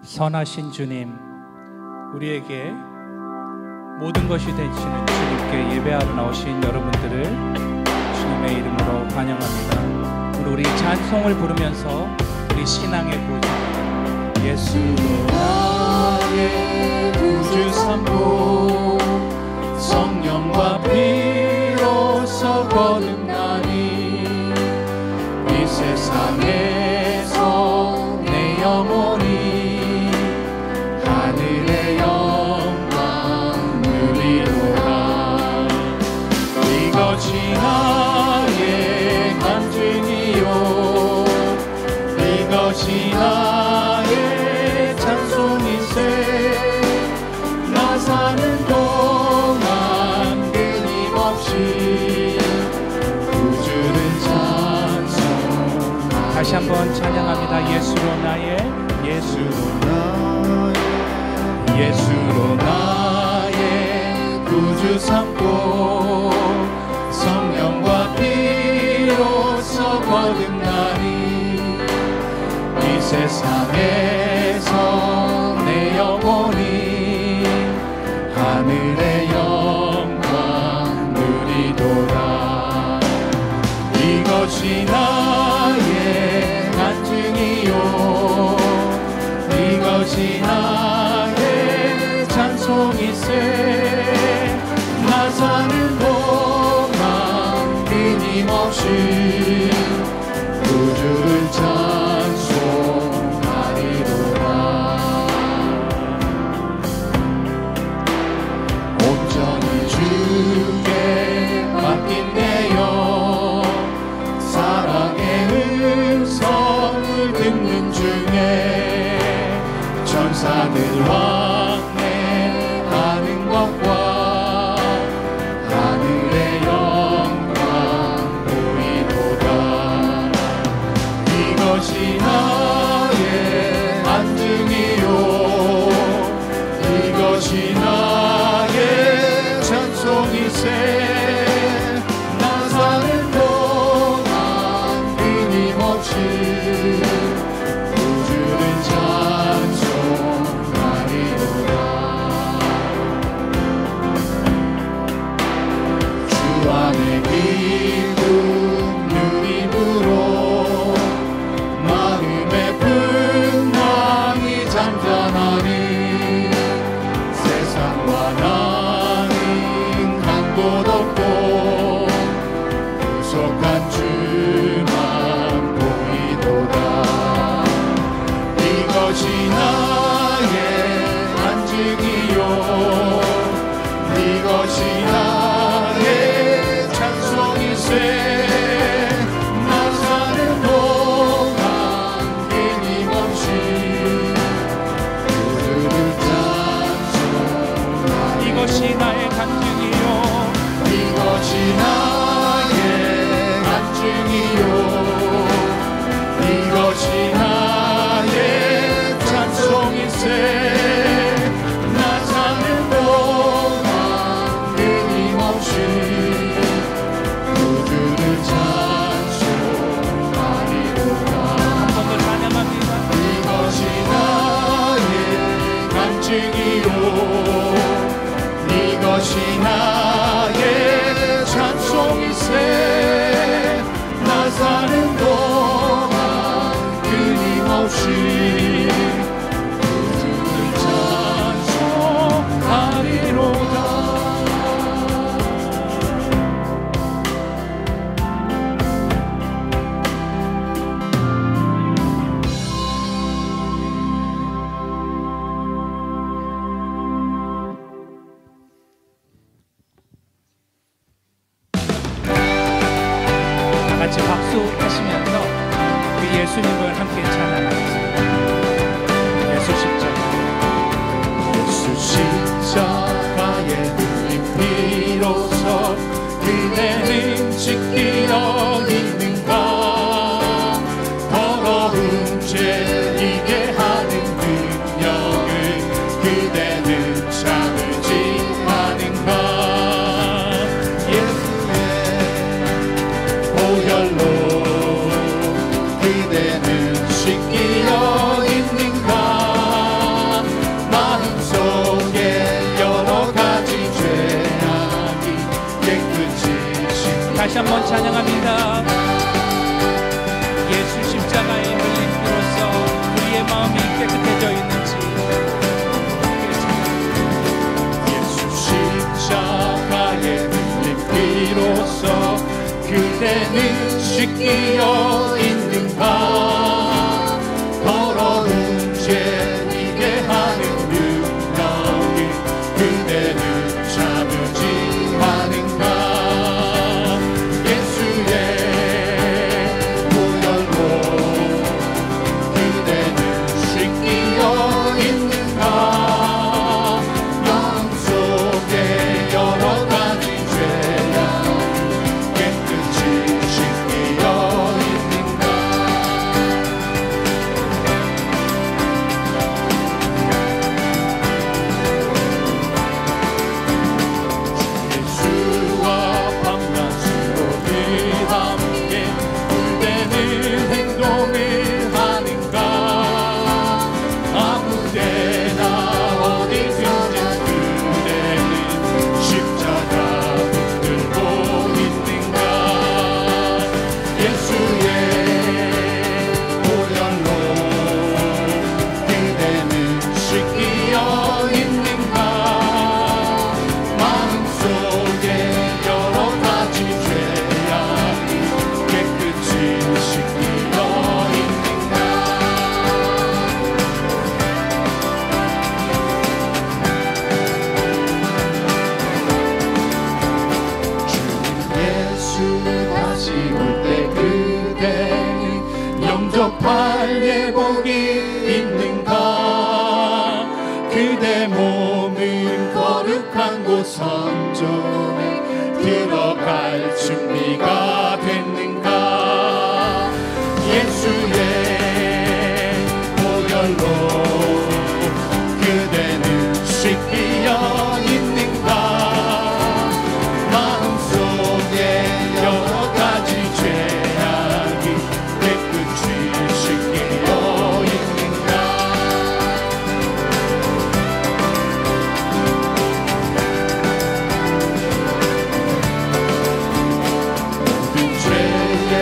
선하신 주님, 우리에게 모든 것이 되시는 주님께 예배하러 나오신 여러분들을 주님의 이름으로 환영합니다. 우리 찬송을 부르면서 우리 신앙의 구주 예수로 나의 구주 삼고 성령과 피로서 거듭나니 이 세상에서 내 영혼이 하늘의 영광 누리도다. 이것이 나의 간증이요 이것이 나의 찬송이세. 나 사는 동안 끊임없이 구주를 찬송. 다시 한번 찬양합니다. 예수로 나의 구주 삼고 성령과 피로서 거듭나니 이 세상에서 내 영혼이 하늘의 영광 누리도다. 이것이 나의 간증이요 이것이 나의 찬송이세. 나 사는 동안 끊임없이 구주를 찬송하리로다. 온전히 주께 맡긴대요. 사랑의 음성을 듣는 중에 천사들 왕래하는 것과 하늘의 영광 보이도다. 이것이 나의 간증이요 이것이 나의 찬송이세. 나 사는 동안 끊임없이 구주를 찬송하리로다. 주 안에 기쁨 누림으로 마음의 풍랑이 잠잠하니 세상과 나는 간 곳 없고 구속한 주만 보이도다. 이것이 나의 간증이요 이것이 나의 찬송이세. 나 사는 동안 끊임없이 구주를 찬송하리. 이것이 나의 간증이요 이것이 나의 간증이요 이것이 나의 찬송이세. 나 사는 동안 끊임없이 구주를 찬송하리로다. 한 번 더 찬양합니다. 이것이 나의 간증이요 이것이 나의 찬송이세. 나 사는 동안 끊임없이 구주를 찬송하리로다. 같이 박수하시면서 우리 예수님을 함께 찬양하겠습니다. 예수 십자가 예수 십자가의 흘린 피로서 그대는 지키려 있는가. 더러운 죄 이게 하는 능력을 그대는 참을지 하는가. 예수의 보혈로 그대는 씻기려 있는가. 다시 한번 찬양합니다. 예수 십자가의 흘린 피로써 우리의 마음이 깨끗해져 있는지, 예수 십자가의 흘린 피로써 그대는 씻기어 있는가. 더러운 죄 이게 하는 능력이 그대는 참으지 않은가. 영접할 예복이 있는가. 그대 몸은 거룩한 곳 성전에 들어갈 준비가 됐는가. 예수의 보혈로 그대는 씻기어 있는가. 마음속에 여러 가지 죄악이 씻기어 있는가. 모든 죄에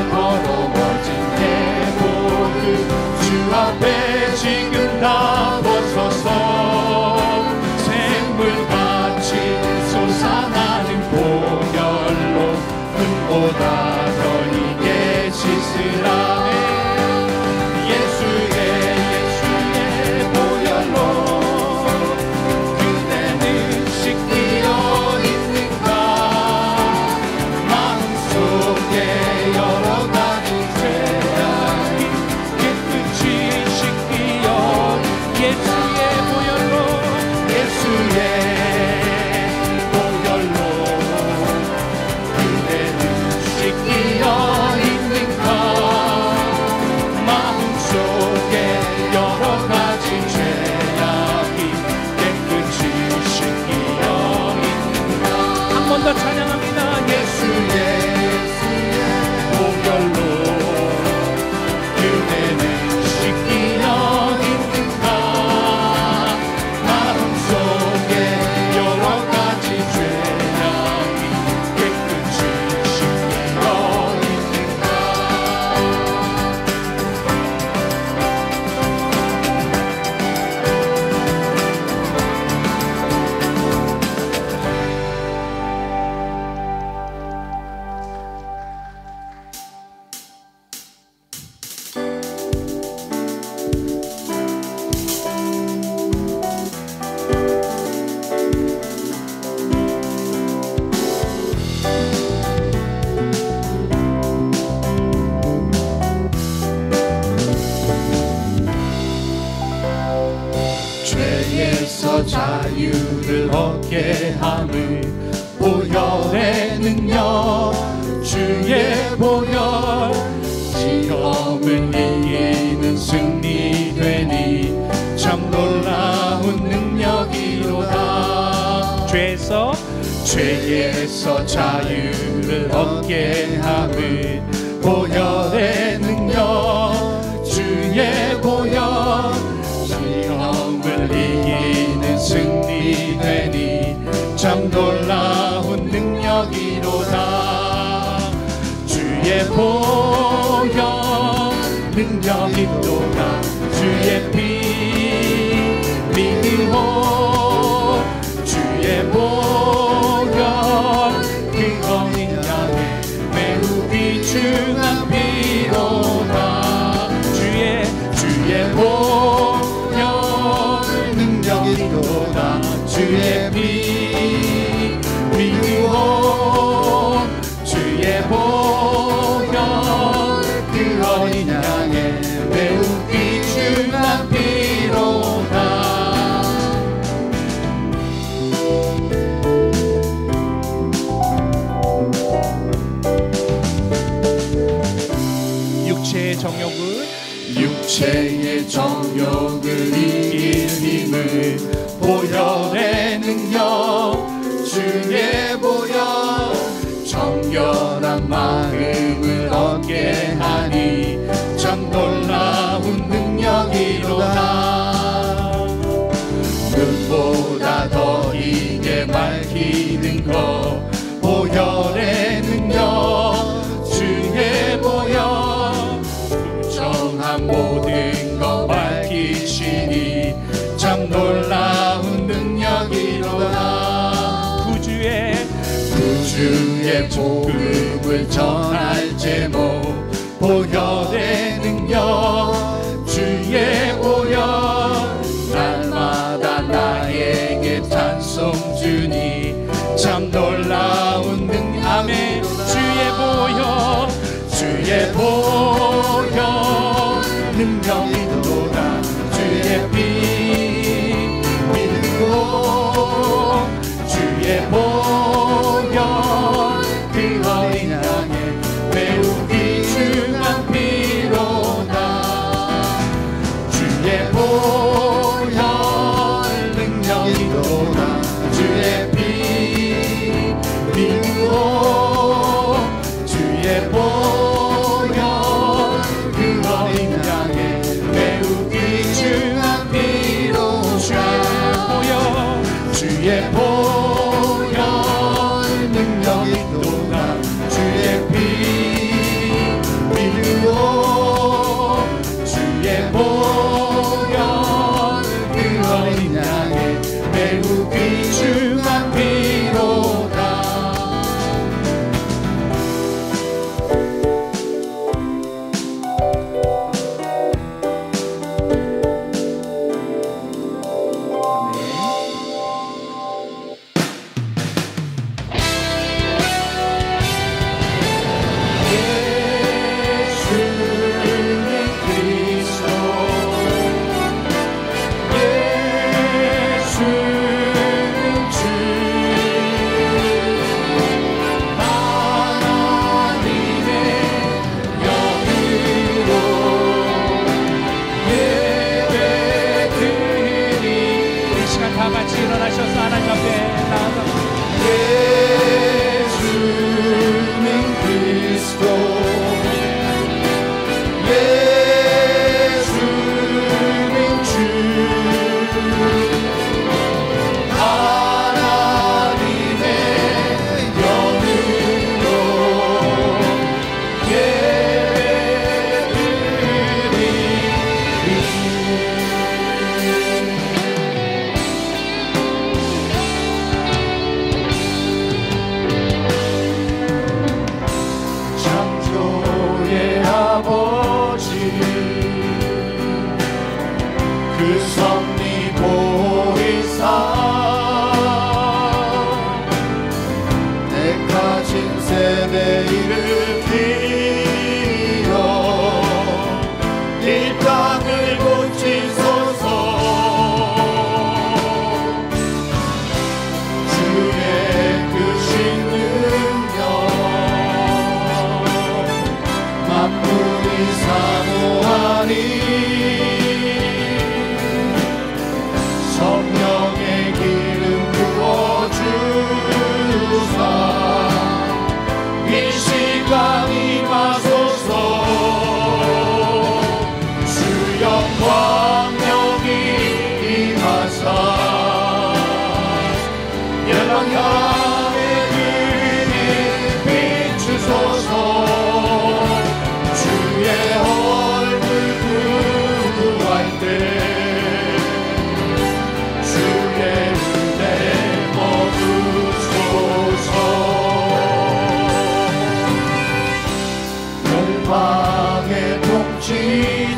더러워진 내복을 주 앞에 지금 다 벗어서 샘물같이 솟아나는 보혈로 눈보다 더 이게 씻으라. 예수의 보혈로 그대는 씻기어 있는가. 마음속에 여러 가지 죄악이 깨끗이 씻기어. 예수의 보혈로 그대는 씻기어 있는가. 마음속에 여러 가지 죄악이 깨끗이 씻기어 있는가. 한 번 더 찬양합니다. 예수의 보혈로 그대는 씻기어 있는가. 마음속에 여러 가지 죄악이 깨끗이 씻기어 있는가. 죄에서 자유를 얻게 함을 보혈의 능력. 주의 보혈 시험을 이기는 승리되니 참 놀라운 능력이로다. 죄에서 자유를 얻게 함을 보혈의 능력. 주의 보혈 시험을 이기는 승리되니 참 놀라운 능력이로다. 주의 보혈 능력이 또다 주의 피 믿음 주의 보혈 그 어린 양의 매우 귀중한 피로다 주의 보혈 능력이 또다 주의 피 믿음 주의 보혈 그 어린 양의 매우 귀중한 피로다. 육체의 정욕을 이길 힘을 보혈의 능력 주의 보혈 정결한 마음을 얻게 하니 참 놀라운 능력이로다. 눈보다 더 이게 밝히는 것 보혈의 능력 주의 보혈 모든 것 밝히시니 참 놀라운 능력이로다. 구주의 복음을 전할 제목 보혈의 능력 주의 보혈 날마다 나에게 찬송 주니 참 놀라운 아멘. 주의 보혈 능력이 또다 주의 피 믿고 주의 보혈 그 어린 양의 매우 귀중한 피로다. 주의 보혈 능력이 또다 주의 피 믿고 주의 보혈 그 어린 양의 매우 귀중한 피로 주의 보혈 능력이 또다 주의 피 믿고 주의 보혈 그 어린 양의 매우 귀중한 피로다. 창조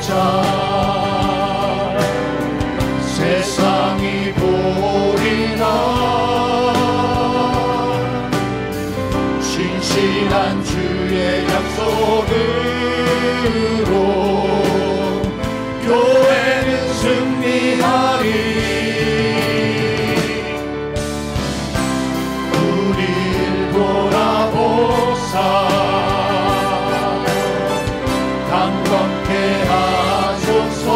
자 세상이 보리라 신실한 주의 약속으로 교회는 승리하리 우릴 돌아보사 강건케 하소서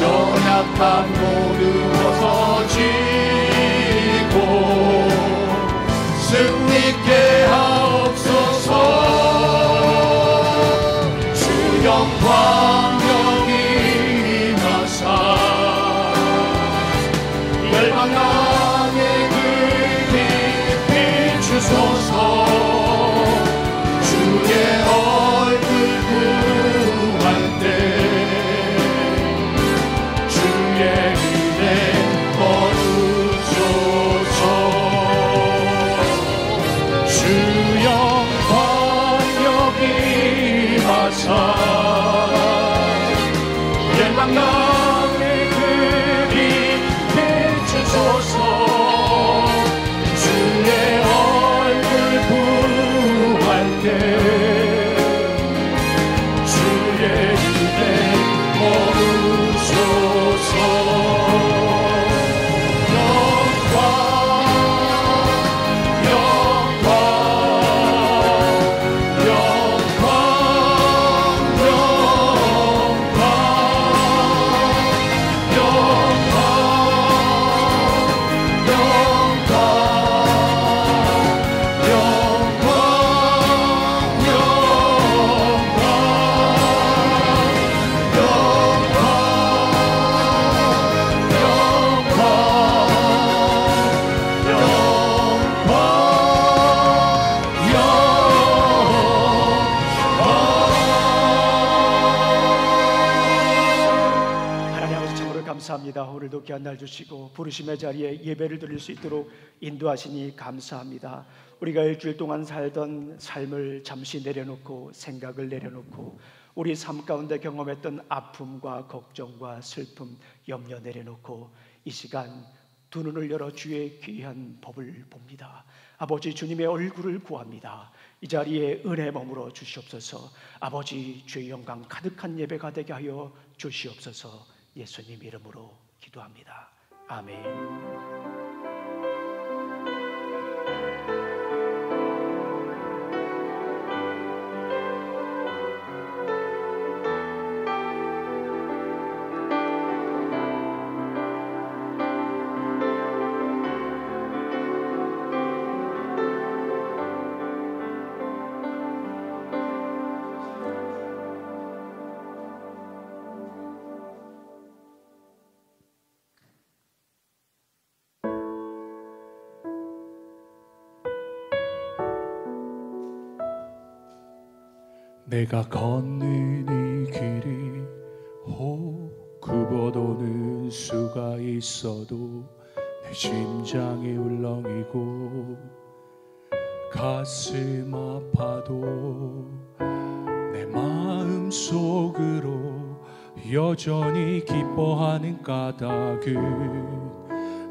연약한 모두 벗어지고 승리케 하옵소서 주 영광 여기 임하사 멸망 땅에 깊이 비추소서 주의 얼굴 구할 때 주의 은혜 거두소서 주 영광 여기 임하사 멸망 땅에 깊이 비추소서 주의 얼굴 구할 때 주의 은혜 모으소서 영광 영광 영광 감사합니다. 오늘도 귀한 날 주시고 부르심의 자리에 예배를 드릴 수 있도록 인도하시니 감사합니다. 우리가 일주일 동안 살던 삶을 잠시 내려놓고 생각을 내려놓고 우리 삶 가운데 경험했던 아픔과 걱정과 슬픔, 염려 내려놓고 이 시간 두 눈을 열어 주의 귀한 법을 봅니다. 아버지 주님의 얼굴을 구합니다. 이 자리에 은혜 머물러 주시옵소서. 아버지 주의 영광 가득한 예배가 되게 하여 주시옵소서. 예수님 이름으로 기도합니다. 아멘. 내가 걷는 이 길이 혹 굽어도는 수가 있어도 내 심장이 울렁이고 가슴 아파도 내 마음 속으로 여전히 기뻐하는 까닭은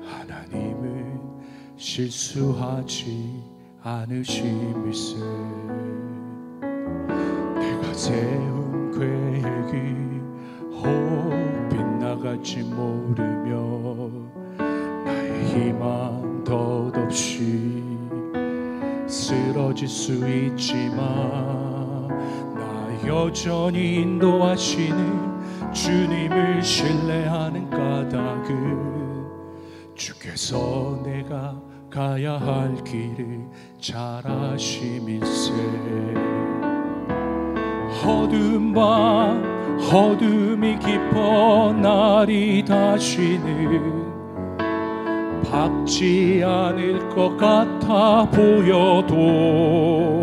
하나님은 실수하지 않으심일세. 세운 계획이 혹 빗나갈지 모르며 나의 희망 덧없이 쓰러질 수 있지만 나 여전히 인도하시는 주님을 신뢰하는 까닭은 주께서 내가 가야 할 길을 잘 아심일세. 어두운 밤 어둠이 깊어 날이 다시는 밝지 않을 것 같아 보여도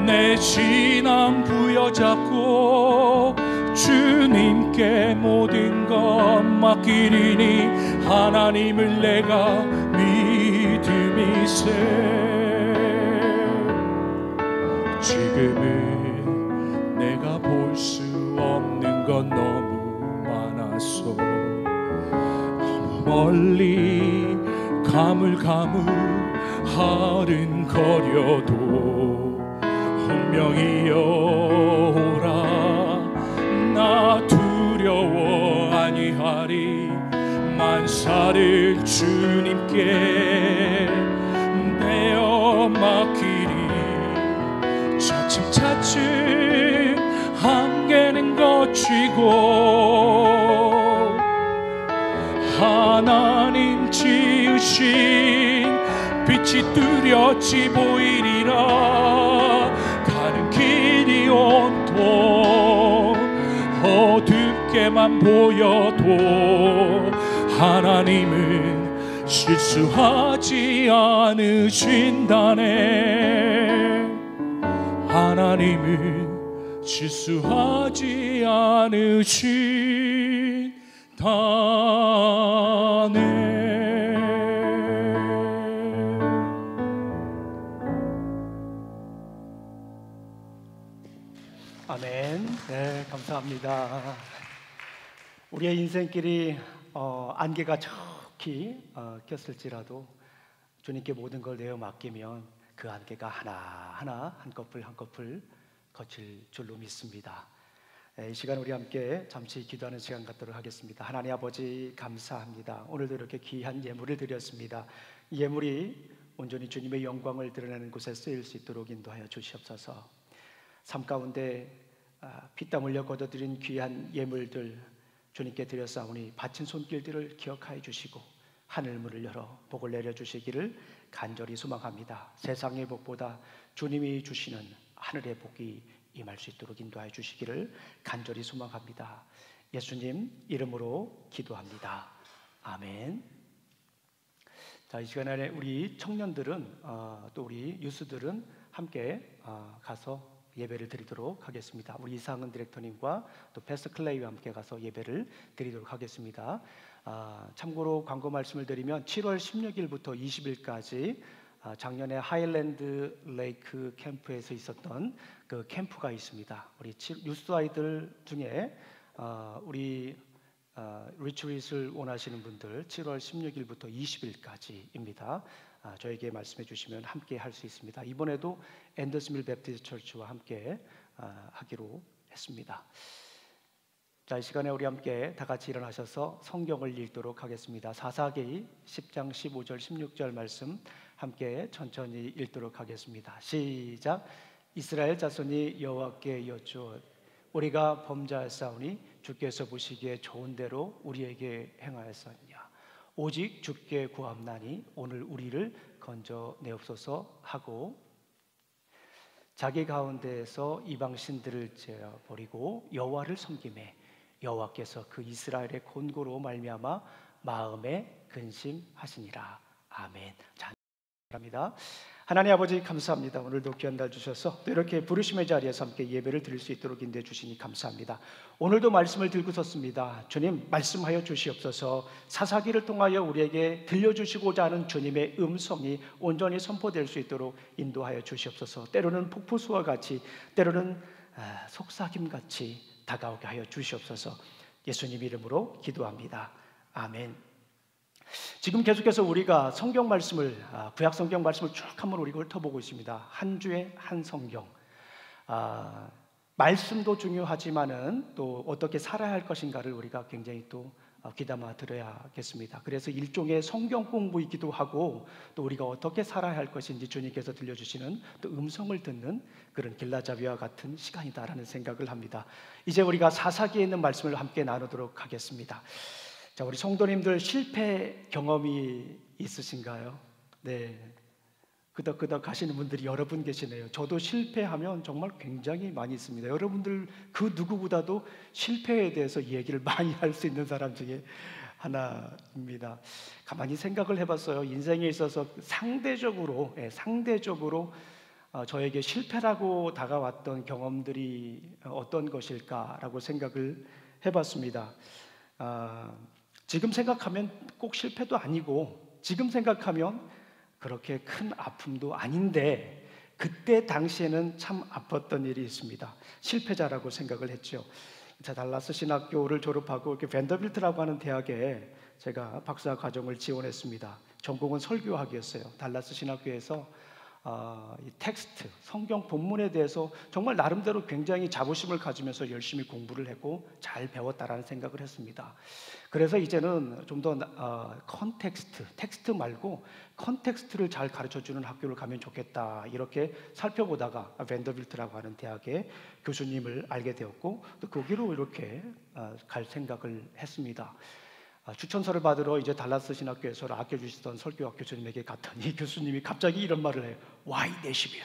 내 신앙 부여잡고 주님께 모든 것 맡기리니 하나님을 내가 믿음이세. 멀리 가물가물하른거려도 분명히 여호라 나 두려워 아니하리 만사를 주님께 내어 맡기리 차츰차츰 한계는 거치고 하나님 지으신 빛이 뚜렷이 보이리라 가는 길이 온통 어둡게만 보여도 하나님은 실수하지 않으신다네 하나님은 실수하지 않으신다네 아멘. 네, 감사합니다. 우리의 인생길이 안개가 척히 꼈을지라도 주님께 모든 걸 내어 맡기면 그 안개가 하나하나 한 커플 한 커플 거칠 줄로 믿습니다. 이 시간 우리 함께 잠시 기도하는 시간 갖도록 하겠습니다. 하나님 아버지 감사합니다. 오늘도 이렇게 귀한 예물을 드렸습니다. 이 예물이 온전히 주님의 영광을 드러내는 곳에 쓰일 수 있도록 인도하여 주시옵소서. 삶 가운데 피땀 흘려 거둬들인 귀한 예물들 주님께 드렸사오니 바친 손길들을 기억하여 주시고 하늘문을 열어 복을 내려주시기를 간절히 소망합니다. 세상의 복보다 주님이 주시는 하늘의 복이 임할 수 있도록 인도하여 주시기를 간절히 소망합니다. 예수님 이름으로 기도합니다. 아멘. 자, 이 시간에 우리 청년들은 또 우리 유스들은 함께 가서 예배를 드리도록 하겠습니다. 우리 이상은 디렉터님과 또 패스터 클레이와 함께 가서 예배를 드리도록 하겠습니다. 참고로 광고 말씀을 드리면 7월 16일부터 20일까지 작년에 하일랜드 레이크 캠프에서 있었던 그 캠프가 있습니다. 우리 유스 아이들 중에 우리 리트릿을 원하시는 분들 7월 16일부터 20일까지입니다. 저에게 말씀해 주시면 함께 할 수 있습니다. 이번에도 앤더슨빌 베프티스트 처치와 함께 하기로 했습니다. 자, 이 시간에 우리 함께 다 같이 일어나셔서 성경을 읽도록 하겠습니다. 사사기 10장 15절 16절 말씀 함께 천천히 읽도록 하겠습니다. 시작. 이스라엘 자손이 여호와께 여쭈어 우리가 범죄하였사오니 주께서 보시기에 좋은 대로 우리에게 행하였느냐 오직 주께 구함나니 오늘 우리를 건져내옵소서 하고 자기 가운데에서 이방 신들을 제어버리고 여호와를 섬기매 여호와께서 그 이스라엘의 곤고로 말미암아 마음에 근심하시니라. 아멘. 감사합니다. 하나님 아버지 감사합니다. 오늘도 귀한 날 주셔서 또 이렇게 부르심의 자리에서 함께 예배를 드릴 수 있도록 인도해 주시니 감사합니다. 오늘도 말씀을 들고 섰습니다. 주님 말씀하여 주시옵소서. 사사기를 통하여 우리에게 들려주시고자 하는 주님의 음성이 온전히 선포될 수 있도록 인도하여 주시옵소서. 때로는 폭포수와 같이 때로는 속삭임같이 다가오게 하여 주시옵소서. 예수님 이름으로 기도합니다. 아멘. 지금 계속해서 우리가 성경 말씀을 구약 성경 말씀을 쭉 한번 우리가 훑어보고 있습니다. 한 주에 한 성경. 말씀도 중요하지만은 또 어떻게 살아야 할 것인가를 우리가 굉장히 또 귀담아 들어야겠습니다. 그래서 일종의 성경 공부이기도 하고 또 우리가 어떻게 살아야 할 것인지 주님께서 들려주시는 또 음성을 듣는 그런 길라잡이와 같은 시간이다라는 생각을 합니다. 이제 우리가 사사기에 있는 말씀을 함께 나누도록 하겠습니다. 자, 우리 성도님들 실패 경험이 있으신가요? 네, 끄덕끄덕 하시는 분들이 여러 분 계시네요. 저도 실패하면 정말 굉장히 많이 있습니다. 여러분들 그 누구보다도 실패에 대해서 얘기를 많이 할 수 있는 사람 중에 하나입니다. 가만히 생각을 해봤어요. 인생에 있어서 상대적으로 저에게 실패라고 다가왔던 경험들이 어떤 것일까라고 생각을 해봤습니다. 지금 생각하면 꼭 실패도 아니고 지금 생각하면 그렇게 큰 아픔도 아닌데 그때 당시에는 참 아팠던 일이 있습니다. 실패자라고 생각을 했죠. 제가 달라스 신학교를 졸업하고 이렇게 밴더빌트라고 하는 대학에 제가 박사 과정을 지원했습니다. 전공은 설교학이었어요. 달라스 신학교에서 이 텍스트, 성경 본문에 대해서 정말 나름대로 굉장히 자부심을 가지면서 열심히 공부를 했고 잘 배웠다라는 생각을 했습니다. 그래서 이제는 좀 더 컨텍스트, 텍스트 말고 컨텍스트를 잘 가르쳐주는 학교를 가면 좋겠다 이렇게 살펴보다가 밴더빌트라고 하는 대학의 교수님을 알게 되었고 또 거기로 이렇게 갈 생각을 했습니다. 추천서를 받으러 이제 달라스 신학교에서 아껴주시던 설교학 교수님에게 갔더니 교수님이 갑자기 이런 말을 해요. Why 내시빌?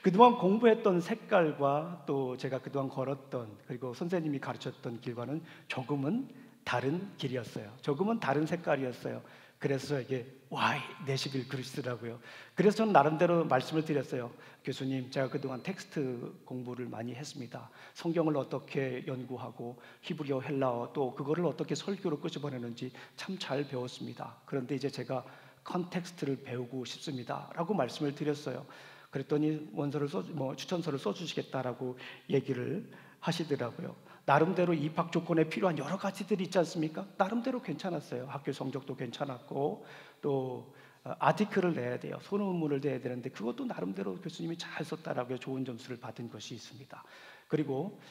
그동안 공부했던 색깔과 또 제가 그동안 걸었던 그리고 선생님이 가르쳤던 길과는 조금은 다른 길이었어요. 조금은 다른 색깔이었어요. 그래서 이게 Why 내시빌 그러시더라고요. 그래서 저는 나름대로 말씀을 드렸어요. 교수님, 제가 그동안 텍스트 공부를 많이 했습니다. 성경을 어떻게 연구하고 히브리어, 헬라어 또 그거를 어떻게 설교로 끄집어내는지 참 잘 배웠습니다. 그런데 이제 제가 컨텍스트를 배우고 싶습니다 라고 말씀을 드렸어요. 그랬더니 원서를 추천서를 써주시겠다라고 얘기를 하시더라고요. 나름대로 입학 조건에 필요한 여러 가지들이 있지 않습니까? 나름대로 괜찮았어요. 학교 성적도 괜찮았고 또 아티클을 내야 돼요. 소논문을 내야 되는데 그것도 나름대로 교수님이 잘 썼다라고 좋은 점수를 받은 것이 있습니다. 그리고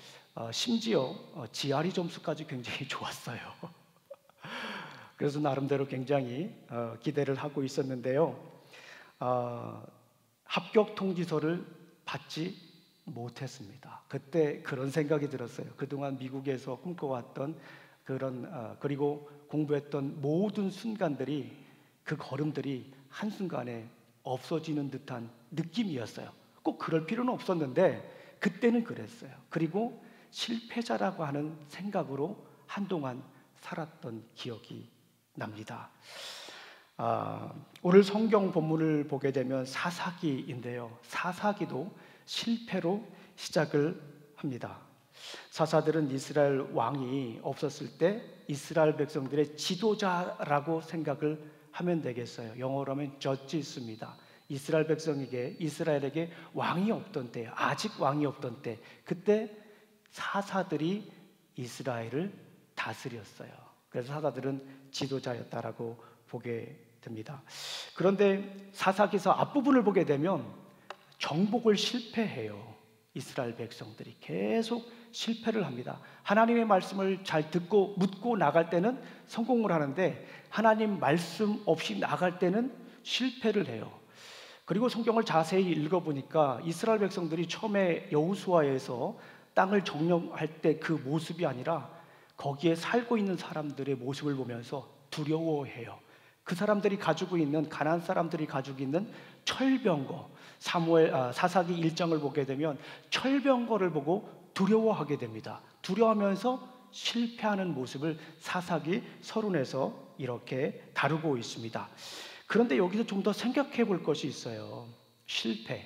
심지어 GRE 점수까지 굉장히 좋았어요. 그래서 나름대로 굉장히 기대를 하고 있었는데요. 합격 통지서를 받지 못했습니다. 그때 그런 생각이 들었어요. 그동안 미국에서 꿈꿔왔던 그런 그리고 공부했던 모든 순간들이 그 걸음들이 한순간에 없어지는 듯한 느낌이었어요. 꼭 그럴 필요는 없었는데 그때는 그랬어요. 그리고 실패자라고 하는 생각으로 한동안 살았던 기억이 납니다. 오늘 성경 본문을 보게 되면 사사기인데요. 사사기도 실패로 시작을 합니다. 사사들은 이스라엘 왕이 없었을 때 이스라엘 백성들의 지도자라고 생각을 하면 되겠어요. 영어로 하면 judges입니다. 이스라엘에게 왕이 없던 때, 아직 왕이 없던 때, 그때 사사들이 이스라엘을 다스렸어요. 그래서 사사들은 지도자였다라고 보게 됩니다. 그런데 사사기서 앞부분을 보게 되면 정복을 실패해요. 이스라엘 백성들이 계속 실패를 합니다. 하나님의 말씀을 잘 듣고 묻고 나갈 때는 성공을 하는데 하나님 말씀 없이 나갈 때는 실패를 해요. 그리고 성경을 자세히 읽어보니까 이스라엘 백성들이 처음에 여호수아에서 땅을 정령할 때 그 모습이 아니라 거기에 살고 있는 사람들의 모습을 보면서 두려워해요. 그 사람들이 가지고 있는 가나안 사람들이 가지고 있는 철병거, 사사기 1장을 보게 되면 철병거를 보고 두려워하게 됩니다. 두려워하면서 실패하는 모습을 사사기 서론에서 이렇게 다루고 있습니다. 그런데 여기서 좀 더 생각해 볼 것이 있어요. 실패.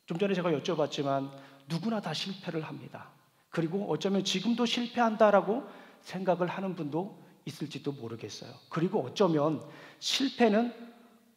좀 전에 제가 여쭤봤지만 누구나 다 실패를 합니다. 그리고 어쩌면 지금도 실패한다라고 생각을 하는 분도 있을지도 모르겠어요. 그리고 어쩌면 실패는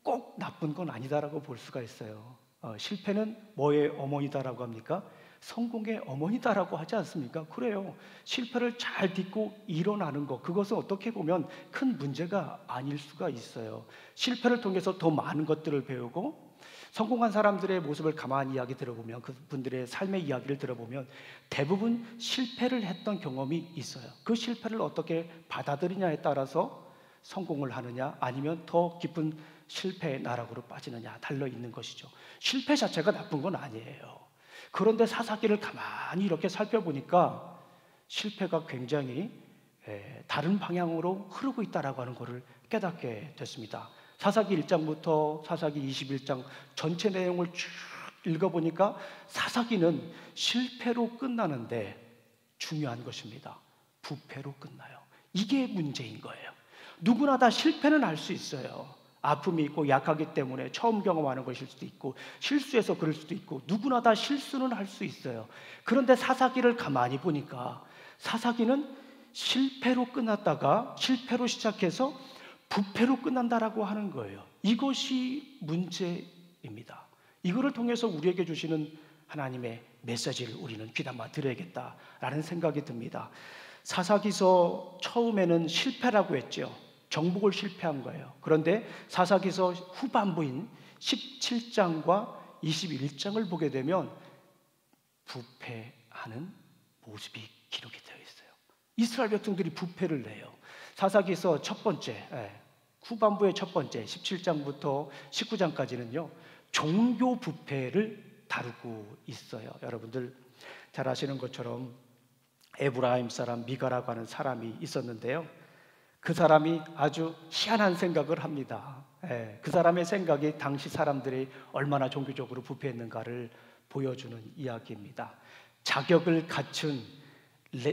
꼭 나쁜 건 아니다라고 볼 수가 있어요. 실패는 뭐의 어머니다라고 합니까? 성공의 어머니다라고 하지 않습니까? 그래요. 실패를 잘 딛고 일어나는 것, 그것은 어떻게 보면 큰 문제가 아닐 수가 있어요. 실패를 통해서 더 많은 것들을 배우고 성공한 사람들의 모습을 가만히 이야기 들어보면 그분들의 삶의 이야기를 들어보면 대부분 실패를 했던 경험이 있어요. 그 실패를 어떻게 받아들이냐에 따라서 성공을 하느냐 아니면 더 깊은 실패의 나락으로 빠지느냐 달려있는 것이죠. 실패 자체가 나쁜 건 아니에요. 그런데 사사기를 가만히 이렇게 살펴보니까 실패가 굉장히 다른 방향으로 흐르고 있다라고 하는 것을 깨닫게 됐습니다. 사사기 1장부터 사사기 21장 전체 내용을 쭉 읽어보니까 사사기는 실패로 끝나는데 중요한 것입니다. 부패로 끝나요. 이게 문제인 거예요. 누구나 다 실패는 할 수 있어요. 아픔이 있고 약하기 때문에 처음 경험하는 것일 수도 있고 실수해서 그럴 수도 있고 누구나 다 실수는 할 수 있어요. 그런데 사사기를 가만히 보니까 사사기는 실패로 끝났다가 실패로 시작해서 부패로 끝난다라고 하는 거예요. 이것이 문제입니다. 이거를 통해서 우리에게 주시는 하나님의 메시지를 우리는 귀담아 들어야겠다라는 생각이 듭니다. 사사기서 처음에는 실패라고 했죠. 정복을 실패한 거예요. 그런데 사사기서 후반부인 17장과 21장을 보게 되면 부패하는 모습이 기록이 되어 있어요. 이스라엘 백성들이 부패를 내요. 사사기서 첫 번째, 후반부의 첫 번째 17장부터 19장까지는요 종교 부패를 다루고 있어요. 여러분들 잘 아시는 것처럼 에브라임 사람 미가라고 하는 사람이 있었는데요, 그 사람이 아주 희한한 생각을 합니다. 그 사람의 생각이 당시 사람들이 얼마나 종교적으로 부패했는가를 보여주는 이야기입니다. 자격을 갖춘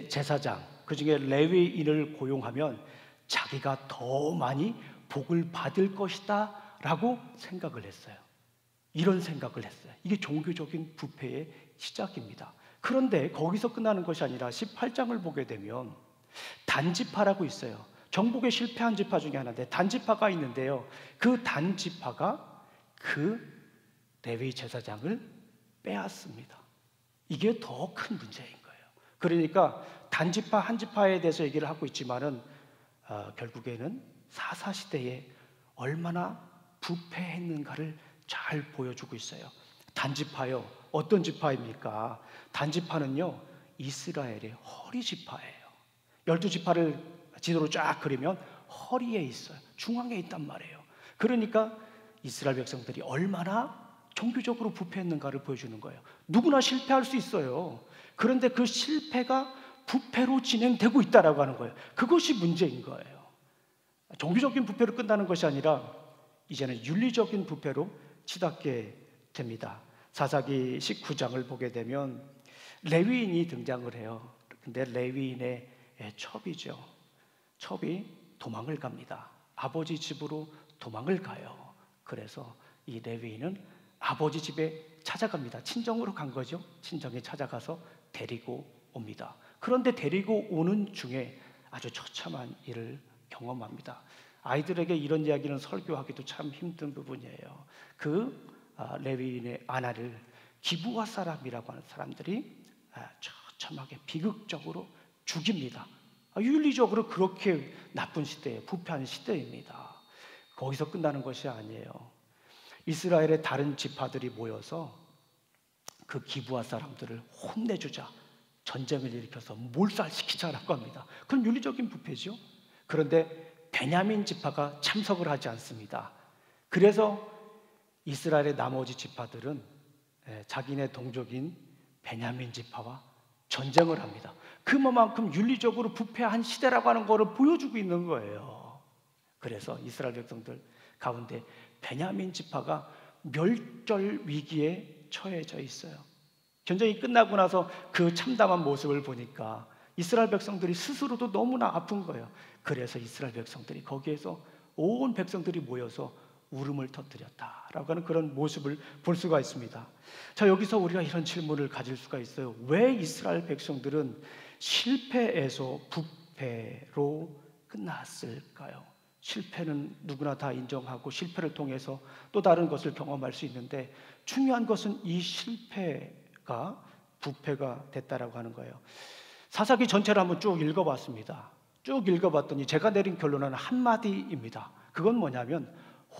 제사장, 그 중에 레위인을 고용하면 자기가 더 많이 복을 받을 것이다 라고 생각을 했어요. 이런 생각을 했어요. 이게 종교적인 부패의 시작입니다. 그런데 거기서 끝나는 것이 아니라 18장을 보게 되면 단지파라고 있어요. 정복에 실패한 지파 중에 하나인데 단지파가 있는데요, 그 단지파가 그 레위 제사장을 빼앗습니다. 이게 더 큰 문제인 거예요. 그러니까 단지파 한 지파에 대해서 얘기를 하고 있지만은 결국에는 사사시대에 얼마나 부패했는가를 잘 보여주고 있어요. 단지파요, 어떤 지파입니까? 단지파는요 이스라엘의 허리 지파예요. 12지파를 지도로 쫙 그리면 허리에 있어요. 중앙에 있단 말이에요. 그러니까 이스라엘 백성들이 얼마나 종교적으로 부패했는가를 보여주는 거예요. 누구나 실패할 수 있어요. 그런데 그 실패가 부패로 진행되고 있다라고 하는 거예요. 그것이 문제인 거예요. 종교적인 부패로 끝나는 것이 아니라 이제는 윤리적인 부패로 치닫게 됩니다. 사사기 19장을 보게 되면 레위인이 등장을 해요. 근데 레위인의 첩이죠. 첩이 도망을 갑니다. 아버지 집으로 도망을 가요. 그래서 이 레위인은 아버지 집에 찾아갑니다. 친정으로 간 거죠. 친정에 찾아가서 데리고 옵니다. 그런데 데리고 오는 중에 아주 처참한 일을 경험합니다. 아이들에게 이런 이야기는 설교하기도 참 힘든 부분이에요. 그 레위인의 아내를 기브아 사람이라고 하는 사람들이 처참하게 비극적으로 죽입니다. 윤리적으로 그렇게 나쁜 시대에 부패한 시대입니다. 거기서 끝나는 것이 아니에요. 이스라엘의 다른 지파들이 모여서 그 기브아 사람들을 혼내주자, 전쟁을 일으켜서 몰살시키자라고 합니다. 그건 윤리적인 부패죠. 그런데 베냐민 지파가 참석을 하지 않습니다. 그래서 이스라엘의 나머지 지파들은 자기네 동족인 베냐민 지파와 전쟁을 합니다. 그만큼 윤리적으로 부패한 시대라고 하는 것을 보여주고 있는 거예요. 그래서 이스라엘 백성들 가운데 베냐민 지파가 멸절 위기에 처해져 있어요. 전쟁이 끝나고 나서 그 참담한 모습을 보니까 이스라엘 백성들이 스스로도 너무나 아픈 거예요. 그래서 이스라엘 백성들이 거기에서 온 백성들이 모여서 울음을 터뜨렸다라고 하는 그런 모습을 볼 수가 있습니다. 자, 여기서 우리가 이런 질문을 가질 수가 있어요. 왜 이스라엘 백성들은 실패에서 부패로 끝났을까요? 실패는 누구나 다 인정하고 실패를 통해서 또 다른 것을 경험할 수 있는데, 중요한 것은 이 실패가 부패가 됐다라고 하는 거예요. 사사기 전체를 한번 쭉 읽어봤습니다. 쭉 읽어봤더니 제가 내린 결론은 한마디입니다. 그건 뭐냐면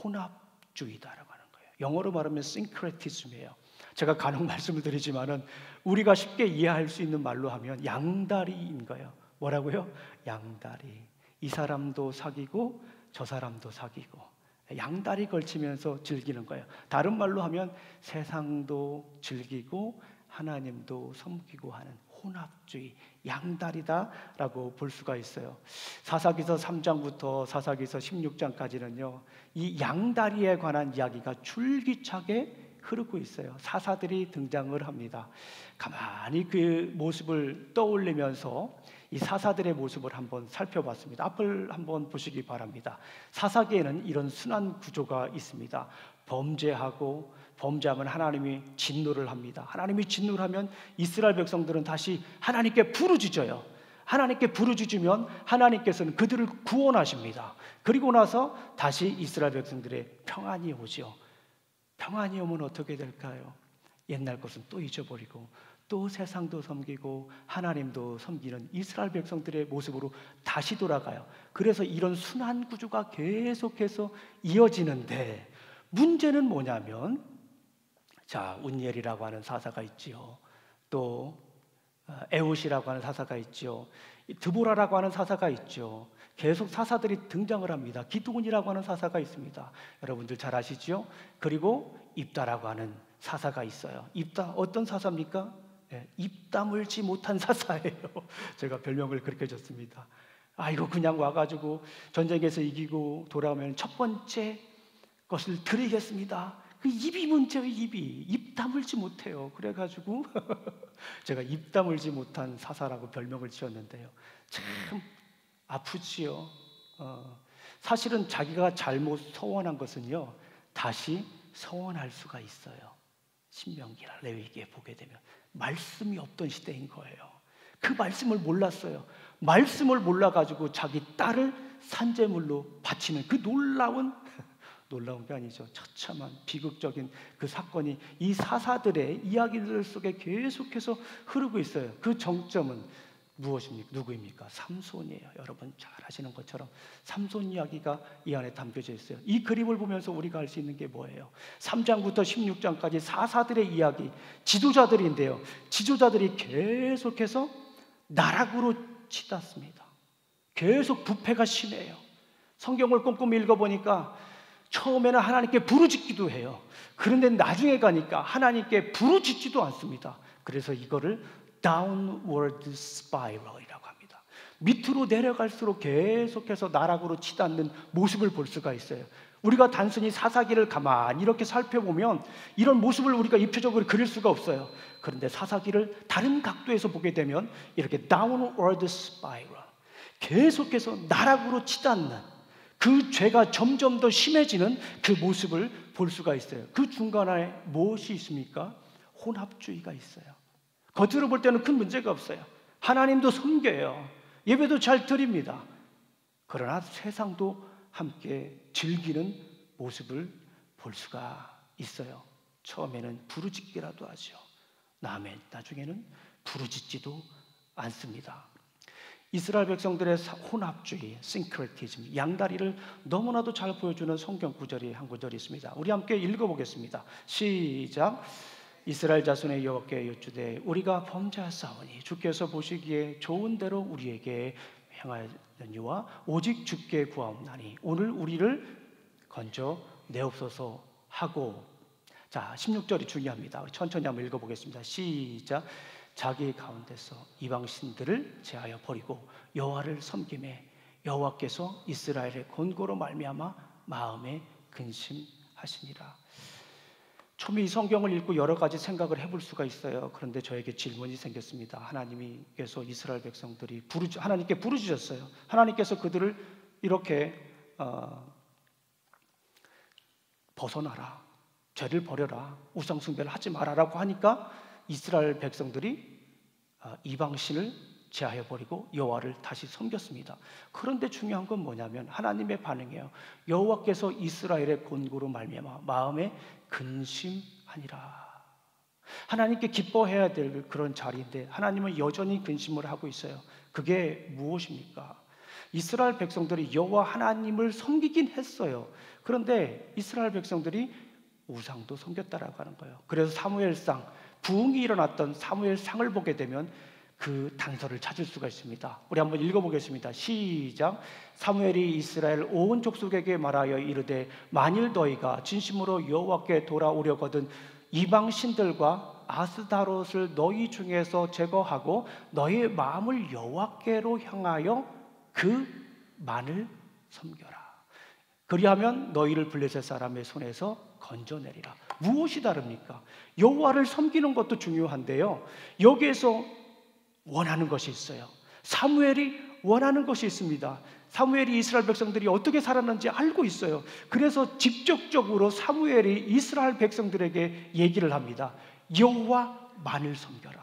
혼합주의다라고 하는 거예요. 영어로 말하면 syncretism이에요. 제가 간혹 말씀을 드리지만은 우리가 쉽게 이해할 수 있는 말로 하면 양다리인 거예요. 뭐라고요? 양다리. 이 사람도 사귀고 저 사람도 사귀고 양다리 걸치면서 즐기는 거예요. 다른 말로 하면 세상도 즐기고 하나님도 섬기고 하는 혼합주의, 양다리다라고 볼 수가 있어요. 사사기서 3장부터 사사기서 16장까지는요 이 양다리에 관한 이야기가 줄기차게 흐르고 있어요. 사사들이 등장을 합니다. 가만히 그 모습을 떠올리면서 이 사사들의 모습을 한번 살펴봤습니다. 앞을 한번 보시기 바랍니다. 사사기에는 이런 순환 구조가 있습니다. 범죄하면 하나님이 진노를 합니다. 하나님이 진노를 하면 이스라엘 백성들은 다시 하나님께 부르짖어요. 하나님께 부르짖으면 하나님께서는 그들을 구원하십니다. 그리고 나서 다시 이스라엘 백성들의 평안이 오죠. 평안이 오면 어떻게 될까요? 옛날 것은 또 잊어버리고 또 세상도 섬기고 하나님도 섬기는 이스라엘 백성들의 모습으로 다시 돌아가요. 그래서 이런 순환 구조가 계속해서 이어지는데, 문제는 뭐냐면, 자, 운니엘이라고 하는 사사가 있지요. 또 에훗이라고 하는 사사가 있지요. 드보라라고 하는 사사가 있죠. 계속 사사들이 등장을 합니다. 기드온이라고 하는 사사가 있습니다. 여러분들 잘 아시죠? 그리고 입다라고 하는 사사가 있어요. 입다, 어떤 사사입니까? 네, 입 다물지 못한 사사예요. 제가 별명을 그렇게 줬습니다. 이거 그냥 와가지고 전쟁에서 이기고 돌아오면 첫 번째 것을 드리겠습니다. 그 입이 문제예요. 입 다물지 못해요. 그래가지고 제가 입 다물지 못한 사사라고 별명을 지었는데요. 참 아프지요. 사실은 자기가 잘못 서원한 것은요, 다시 서원할 수가 있어요. 신명기나 레위기에 보게 되면 말씀이 없던 시대인 거예요. 그 말씀을 몰랐어요. 말씀을 몰라가지고 자기 딸을 산제물로 바치는 그 놀라운 게 아니죠. 처참한 비극적인 그 사건이 이 사사들의 이야기들 속에 계속해서 흐르고 있어요. 그 정점은 무엇입니까? 누구입니까? 삼손이에요. 여러분 잘 아시는 것처럼 삼손 이야기가 이 안에 담겨져 있어요. 이 그림을 보면서 우리가 알 수 있는 게 뭐예요? 3장부터 16장까지 사사들의 이야기, 지도자들인데요. 지도자들이 계속해서 나락으로 치닫습니다. 계속 부패가 심해요. 성경을 꼼꼼히 읽어보니까 처음에는 하나님께 부르짖기도 해요. 그런데 나중에 가니까 하나님께 부르짖지도 않습니다. 그래서 이거를 downward spiral이라고 합니다. 밑으로 내려갈수록 계속해서 나락으로 치닫는 모습을 볼 수가 있어요. 우리가 단순히 사사기를 가만히 이렇게 살펴보면 이런 모습을 우리가 입체적으로 그릴 수가 없어요. 그런데 사사기를 다른 각도에서 보게 되면 이렇게 downward spiral, 계속해서 나락으로 치닫는 그 죄가 점점 더 심해지는 그 모습을 볼 수가 있어요. 그 중간에 무엇이 있습니까? 혼합주의가 있어요. 겉으로 볼 때는 큰 문제가 없어요. 하나님도 섬겨요. 예배도 잘 드립니다. 그러나 세상도 함께 즐기는 모습을 볼 수가 있어요. 처음에는 부르짖기라도 하죠. 나중에는 부르짖지도 않습니다. 이스라엘 백성들의 혼합주의, 싱크레티즘, 양다리를 너무나도 잘 보여주는 성경 구절이 한 구절이 있습니다. 우리 함께 읽어보겠습니다. 시작. 이스라엘 자손의 여호와께 여쭈되 우리가 범죄하사오니 주께서 보시기에 좋은 대로 우리에게 행하였느니와 오직 주께 구하옵나니 오늘 우리를 건져 내옵소서 하고. 자, 16절이 중요합니다. 천천히 한번 읽어보겠습니다. 시작. 자기 가운데서 이방신들을 제하여 버리고 여호와를 섬기매 여호와께서 이스라엘의 권고로 말미암아 마음에 근심하시니라. 처음에 이 성경을 읽고 여러 가지 생각을 해볼 수가 있어요. 그런데 저에게 질문이 생겼습니다. 하나님께서 이스라엘 백성들이 하나님께 부르짖었어요. 하나님께서 그들을 이렇게 벗어나라, 죄를 버려라, 우상 숭배를 하지 마라라고 하니까 이스라엘 백성들이 이방신을 제하여 버리고 여호와를 다시 섬겼습니다. 그런데 중요한 건 뭐냐면 하나님의 반응이에요. 여호와께서 이스라엘의 권고로 말미암아 마음에 근심하니라. 하나님께 기뻐해야 될 그런 자리인데 하나님은 여전히 근심을 하고 있어요. 그게 무엇입니까? 이스라엘 백성들이 여호와 하나님을 섬기긴 했어요. 그런데 이스라엘 백성들이 우상도 섬겼다라고 하는 거예요. 그래서 사무엘상, 부흥이 일어났던 사무엘상을 보게 되면 그 단서를 찾을 수가 있습니다. 우리 한번 읽어보겠습니다. 시작. 사무엘이 이스라엘 온 족속에게 말하여 이르되 만일 너희가 진심으로 여호와께 돌아오려거든 이방 신들과 아스다롯을 너희 중에서 제거하고 너희 마음을 여호와께로 향하여 그만을 섬겨라. 그리하면 너희를 블레셋 사람의 손에서 건져내리라. 무엇이 다릅니까? 여호와를 섬기는 것도 중요한데요, 여기에서 원하는 것이 있어요. 사무엘이 원하는 것이 있습니다. 사무엘이 이스라엘 백성들이 어떻게 살았는지 알고 있어요. 그래서 직접적으로 사무엘이 이스라엘 백성들에게 얘기를 합니다. 여호와만을 섬겨라.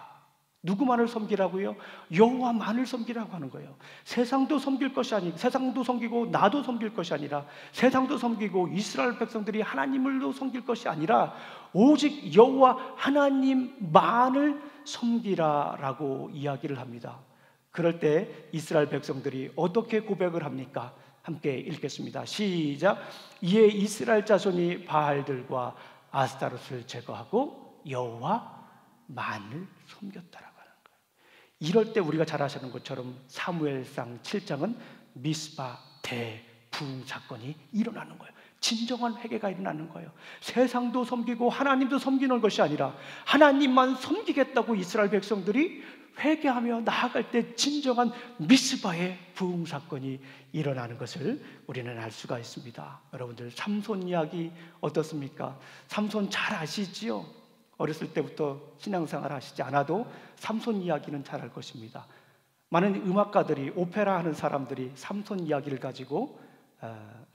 누구만을 섬기라고요? 여호와만을 섬기라고 하는 거예요. 세상도 섬길 것이 아니, 세상도 섬기고 나도 섬길 것이 아니라, 세상도 섬기고 이스라엘 백성들이 하나님을도 섬길 것이 아니라 오직 여호와 하나님만을 섬기라라고 이야기를 합니다. 그럴 때 이스라엘 백성들이 어떻게 고백을 합니까? 함께 읽겠습니다. 시작. 이에 이스라엘 자손이 바알들과 아스타롯을 제거하고 여호와만을 섬겼다라고 하는 거예요. 이럴 때 우리가 잘 아시는 것처럼 사무엘상 7장은 미스바 대부흥 사건이 일어나는 거예요. 진정한 회개가 일어나는 거예요. 세상도 섬기고 하나님도 섬기는 것이 아니라 하나님만 섬기겠다고 이스라엘 백성들이 회개하며 나아갈 때 진정한 미스바의 부흥 사건이 일어나는 것을 우리는 알 수가 있습니다. 여러분들 삼손 이야기 어떻습니까? 삼손 잘 아시지요? 어렸을 때부터 신앙생활 하시지 않아도 삼손 이야기는 잘 알 것입니다. 많은 음악가들이, 오페라 하는 사람들이 삼손 이야기를 가지고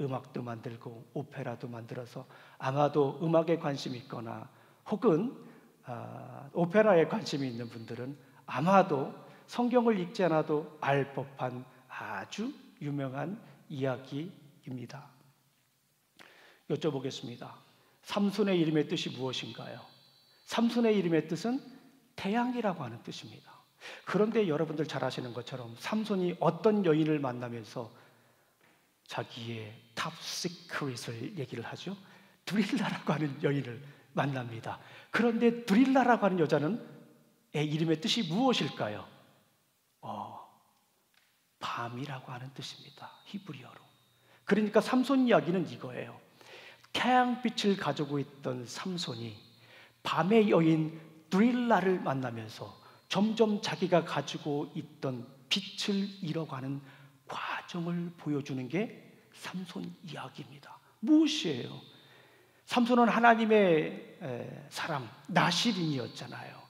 음악도 만들고 오페라도 만들어서, 아마도 음악에 관심이 있거나 혹은 오페라에 관심이 있는 분들은 아마도 성경을 읽지 않아도 알 법한 아주 유명한 이야기입니다. 여쭤보겠습니다. 삼손의 이름의 뜻이 무엇인가요? 삼손의 이름의 뜻은 태양이라고 하는 뜻입니다. 그런데 여러분들 잘 아시는 것처럼 삼손이 어떤 여인을 만나면서 자기의 탑 시크릿을 얘기를 하죠. 드릴라라고 하는 여인을 만납니다. 그런데 드릴라라고 하는 여자는 이름의 뜻이 무엇일까요? 밤이라고 하는 뜻입니다. 히브리어로. 그러니까 삼손 이야기는 이거예요. 태양빛을 가지고 있던 삼손이 밤의 여인 드릴라를 만나면서 점점 자기가 가지고 있던 빛을 잃어가는 과정을 보여주는 게 삼손 이야기입니다. 무엇이에요? 삼손은 하나님의 사람 나실인이었잖아요.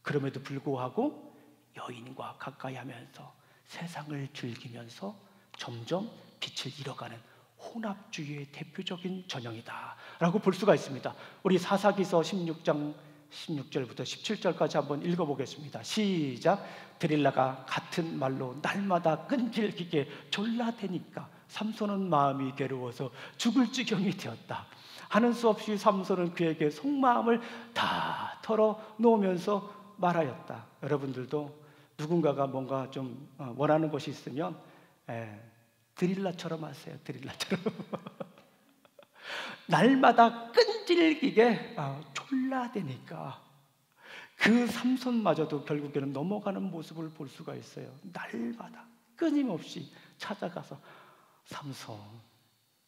그럼에도 불구하고 여인과 가까이 하면서 세상을 즐기면서 점점 빛을 잃어가는 혼합주의의 대표적인 전형이다 라고 볼 수가 있습니다. 우리 사사기서 16장 16절부터 17절까지 한번 읽어보겠습니다. 시작. 드릴라가 같은 말로 날마다 끈질기게 졸라대니까 삼손은 마음이 괴로워서 죽을 지경이 되었다. 하는 수 없이 삼손은 그에게 속마음을 다 털어놓으면서 말하였다. 여러분들도 누군가가 뭔가 좀 원하는 것이 있으면 드릴라처럼 하세요. 드릴라처럼. 날마다 끈질기게 졸라대니까 그 삼손마저도 결국에는 넘어가는 모습을 볼 수가 있어요. 날마다 끊임없이 찾아가서 삼손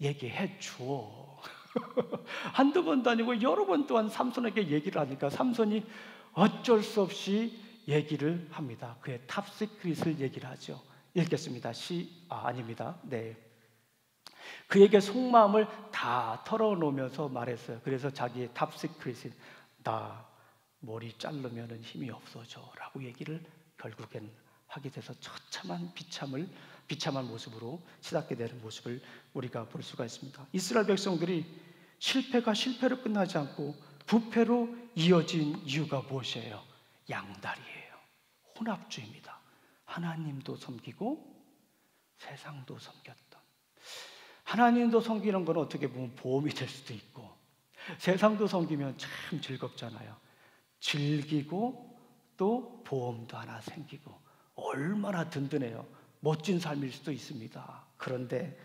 얘기해 줘. 한두 번도 아니고 여러 번 또한 삼손에게 얘기를 하니까 삼손이 어쩔 수 없이 얘기를 합니다. 그의 탑시크릿을 얘기를 하죠. 읽겠습니다. 아닙니다. 네. 그에게 속마음을 다 털어놓으면서 말했어요. 그래서 자기의 탑시크릿은 나 머리 자르면 힘이 없어져 라고 얘기를 결국엔 하게 돼서 처참한 비참한 모습으로 치닫게 되는 모습을 우리가 볼 수가 있습니다. 이스라엘 백성들이 실패가 실패로 끝나지 않고 부패로 이어진 이유가 무엇이에요? 양다리예요. 혼합주의입니다. 하나님도 섬기고 세상도 섬겼던. 하나님도 섬기는 건 어떻게 보면 보험이 될 수도 있고, 세상도 섬기면 참 즐겁잖아요. 즐기고 또 보험도 하나 생기고 얼마나 든든해요. 멋진 삶일 수도 있습니다. 그런데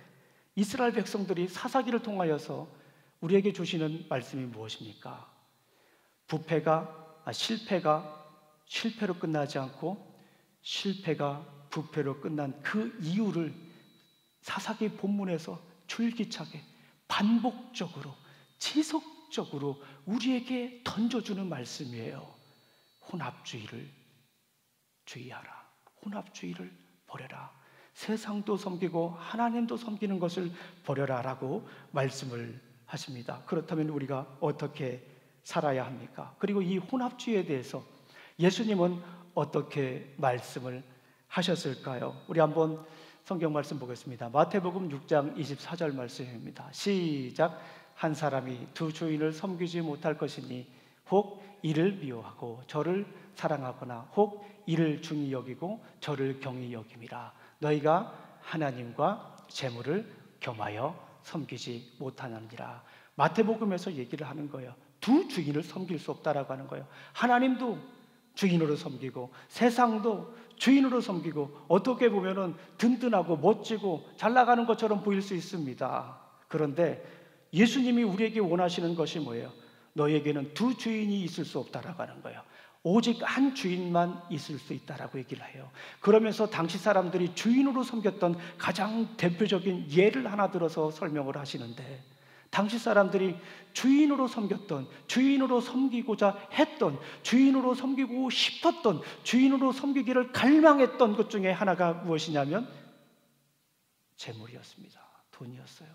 이스라엘 백성들이 사사기를 통하여서 우리에게 주시는 말씀이 무엇입니까? 실패가 실패로 끝나지 않고 실패가 부패로 끝난 그 이유를 사사기 본문에서 줄기차게 반복적으로 지속적으로 우리에게 던져주는 말씀이에요. 혼합주의를 주의하라. 혼합주의를 버려라. 세상도 섬기고 하나님도 섬기는 것을 버려라 라고 말씀을 하십니다. 그렇다면 우리가 어떻게 살아야 합니까? 그리고 이 혼합주의에 대해서 예수님은 어떻게 말씀을 하셨을까요? 우리 한번 성경 말씀 보겠습니다. 마태복음 6장 24절 말씀입니다. 시작. 한 사람이 두 주인을 섬기지 못할 것이니 혹 이를 미워하고 저를 사랑하거나 혹 이를 중히 여기고 저를 경히 여김이라. 너희가 하나님과 재물을 겸하여 섬기지 못하느니라. 마태복음에서 얘기를 하는 거예요. 두 주인을 섬길 수 없다라고 하는 거예요. 하나님도 주인으로 섬기고 세상도 주인으로 섬기고, 어떻게 보면은 든든하고 멋지고 잘 나가는 것처럼 보일 수 있습니다. 그런데 예수님이 우리에게 원하시는 것이 뭐예요? 너에게는 두 주인이 있을 수 없다라고 하는 거예요. 오직 한 주인만 있을 수 있다라고 얘기를 해요. 그러면서 당시 사람들이 주인으로 섬겼던 가장 대표적인 예를 하나 들어서 설명을 하시는데, 당시 사람들이 주인으로 섬겼던, 주인으로 섬기고자 했던, 주인으로 섬기고 싶었던, 주인으로 섬기기를 갈망했던 것 중에 하나가 무엇이냐면 재물이었습니다. 돈이었어요.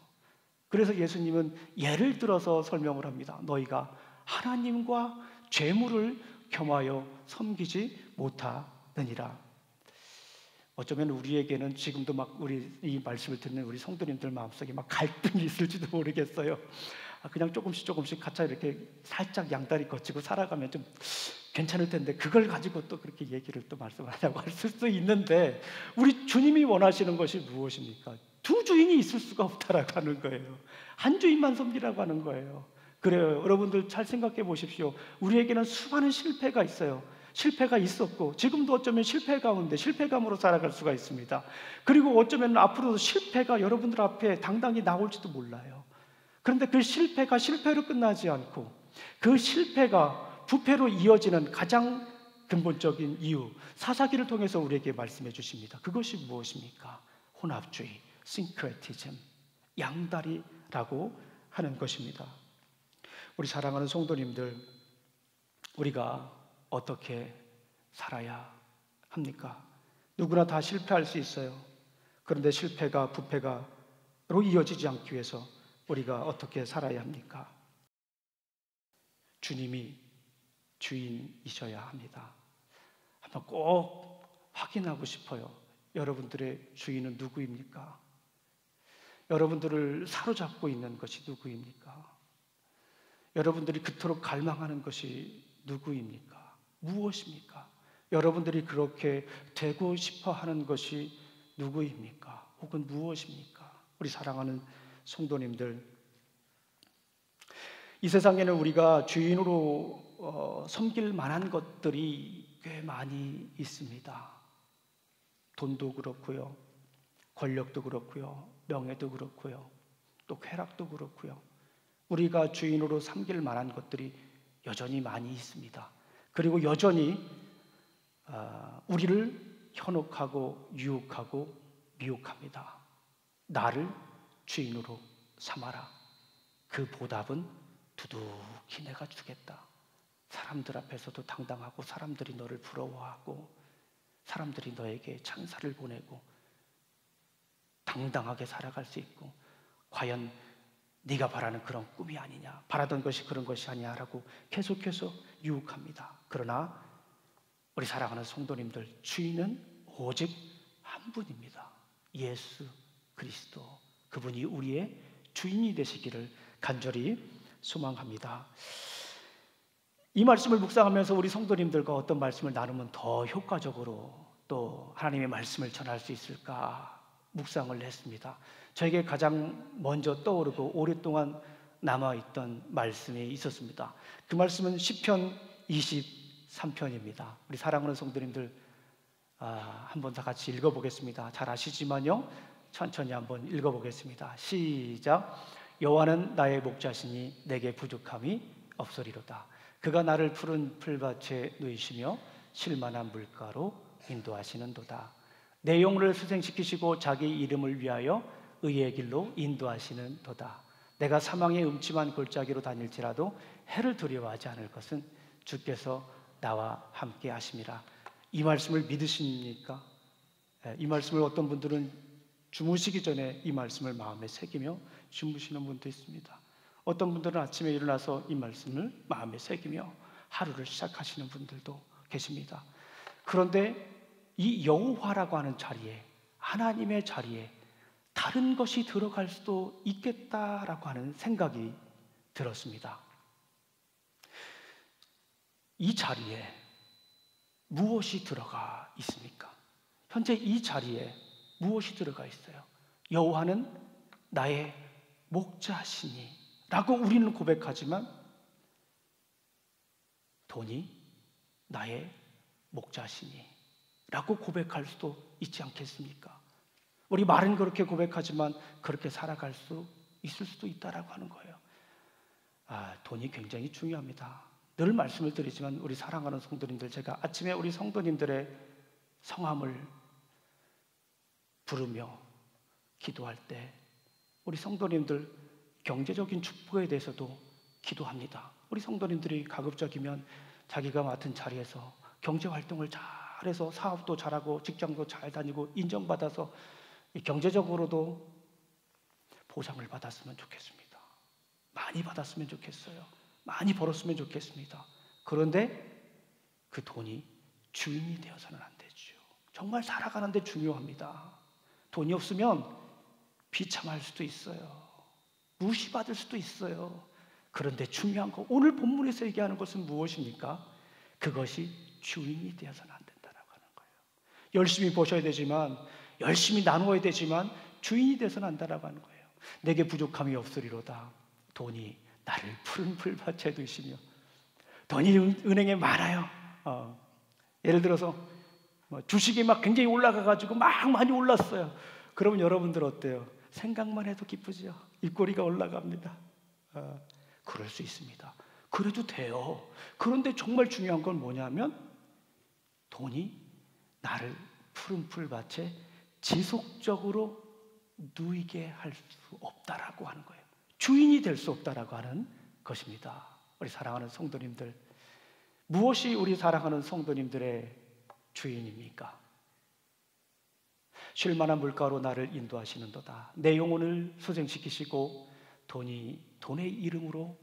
그래서 예수님은 예를 들어서 설명을 합니다. 너희가 하나님과 재물을 겸하여 섬기지 못하느니라. 어쩌면 우리에게는 지금도 막 우리 이 말씀을 듣는 우리 성도님들 마음속에 막 갈등이 있을지도 모르겠어요. 그냥 조금씩 가차 이렇게 살짝 양다리 거치고 살아가면 좀 괜찮을 텐데, 그걸 가지고 또 그렇게 얘기를 또 말씀하냐고 할 수도 있는데, 우리 주님이 원하시는 것이 무엇입니까? 두 주인이 있을 수가 없다라고 하는 거예요. 한 주인만 섬기라고 하는 거예요. 그래요. 여러분들 잘 생각해 보십시오. 우리에게는 수많은 실패가 있어요. 실패가 있었고 지금도 어쩌면 실패 가운데 실패감으로 살아갈 수가 있습니다. 그리고 어쩌면 앞으로도 실패가 여러분들 앞에 당당히 나올지도 몰라요. 그런데 그 실패가 실패로 끝나지 않고 그 실패가 부패로 이어지는 가장 근본적인 이유, 사사기를 통해서 우리에게 말씀해 주십니다. 그것이 무엇입니까? 혼합주의, 싱크레티즘, 양다리라고 하는 것입니다. 우리 사랑하는 성도님들, 우리가 어떻게 살아야 합니까? 누구나 다 실패할 수 있어요. 그런데 실패가 부패로 이어지지 않기 위해서 우리가 어떻게 살아야 합니까? 주님이 주인이셔야 합니다. 한번 꼭 확인하고 싶어요. 여러분들의 주인은 누구입니까? 여러분들을 사로잡고 있는 것이 누구입니까? 여러분들이 그토록 갈망하는 것이 누구입니까? 무엇입니까? 여러분들이 그렇게 되고 싶어 하는 것이 누구입니까? 혹은 무엇입니까? 우리 사랑하는 성도님들, 이 세상에는 우리가 주인으로 섬길 만한 것들이 꽤 많이 있습니다. 돈도 그렇고요, 권력도 그렇고요, 명예도 그렇고요, 또 쾌락도 그렇고요. 우리가 주인으로 섬길 만한 것들이 여전히 많이 있습니다. 그리고 여전히 우리를 현혹하고 유혹하고 미혹합니다. 나를 주인으로 삼아라. 그 보답은 두둑히 내가 주겠다. 사람들 앞에서도 당당하고 사람들이 너를 부러워하고 사람들이 너에게 찬사를 보내고 당당하게 살아갈 수 있고, 과연 네가 바라는 그런 꿈이 아니냐, 바라던 것이 그런 것이 아니냐라고 계속해서 유혹합니다. 그러나 우리 사랑하는 성도님들, 주인은 오직 한 분입니다. 예수 그리스도. 그분이 우리의 주인이 되시기를 간절히 소망합니다. 이 말씀을 묵상하면서 우리 성도님들과 어떤 말씀을 나누면 더 효과적으로 또 하나님의 말씀을 전할 수 있을까 묵상을 했습니다. 저에게 가장 먼저 떠오르고 오랫동안 남아있던 말씀이 있었습니다. 그 말씀은 시편 23편입니다. 우리 사랑하는 성도님들, 한번 다 같이 읽어보겠습니다. 잘 아시지만요, 천천히 한번 읽어보겠습니다. 시작. 여호와는 나의 목자시니 내게 부족함이 없으리로다. 그가 나를 푸른 풀밭에 누이시며 쉴만한 물가로 인도하시는도다. 내 영혼을 수생시키시고 자기 이름을 위하여 의의 길로 인도하시는 도다. 내가 사망의 음침한 골짜기로 다닐지라도 해를 두려워하지 않을 것은 주께서 나와 함께 하심이라. 이 말씀을 믿으십니까? 이 말씀을 어떤 분들은 주무시기 전에 이 말씀을 마음에 새기며 주무시는 분도 있습니다. 어떤 분들은 아침에 일어나서 이 말씀을 마음에 새기며 하루를 시작하시는 분들도 계십니다. 그런데 이 여호와라고 하는 자리에, 하나님의 자리에 다른 것이 들어갈 수도 있겠다라고 하는 생각이 들었습니다. 이 자리에 무엇이 들어가 있습니까? 현재 이 자리에 무엇이 들어가 있어요? 여호와는 나의 목자시니 라고 우리는 고백하지만 돈이 나의 목자시니 라고 고백할 수도 있지 않겠습니까? 우리 말은 그렇게 고백하지만 그렇게 살아갈 수 있을 수도 있다라고 하는 거예요. 돈이 굉장히 중요합니다. 늘 말씀을 드리지만 우리 사랑하는 성도님들, 제가 아침에 우리 성도님들의 성함을 부르며 기도할 때 우리 성도님들 경제적인 축복에 대해서도 기도합니다. 우리 성도님들이 가급적이면 자기가 맡은 자리에서 경제활동을 잘해서 사업도 잘하고 직장도 잘 다니고 인정받아서 경제적으로도 보상을 받았으면 좋겠습니다. 많이 받았으면 좋겠어요. 많이 벌었으면 좋겠습니다. 그런데 그 돈이 주인이 되어서는 안 되죠. 정말 살아가는데 중요합니다. 돈이 없으면 비참할 수도 있어요. 무시받을 수도 있어요. 그런데 중요한 거, 오늘 본문에서 얘기하는 것은 무엇입니까? 그것이 주인이 되어서는 안 된다라고 하는 거예요. 열심히 버셔야 되지만, 열심히 나누어야 되지만 주인이 되어서는 안 된다라고 하는 거예요. 내게 부족함이 없으리로다. 돈이 나를 푸른 풀밭에 두시며. 돈이 은행에 많아요. 예를 들어서 주식이 막 굉장히 올라가가지고 막 많이 올랐어요. 그러면 여러분들 어때요? 생각만 해도 기쁘죠. 입꼬리가 올라갑니다. 그럴 수 있습니다. 그래도 돼요. 그런데 정말 중요한 건 뭐냐면 돈이 나를 푸른 풀밭에 지속적으로 누이게 할 수 없다라고 하는 거예요. 주인이 될 수 없다라고 하는 것입니다. 우리 사랑하는 성도님들, 무엇이 우리 사랑하는 성도님들의 주인입니까? 쉴만한 물가로 나를 인도하시는도다. 내 영혼을 소생시키시고 돈의 이름으로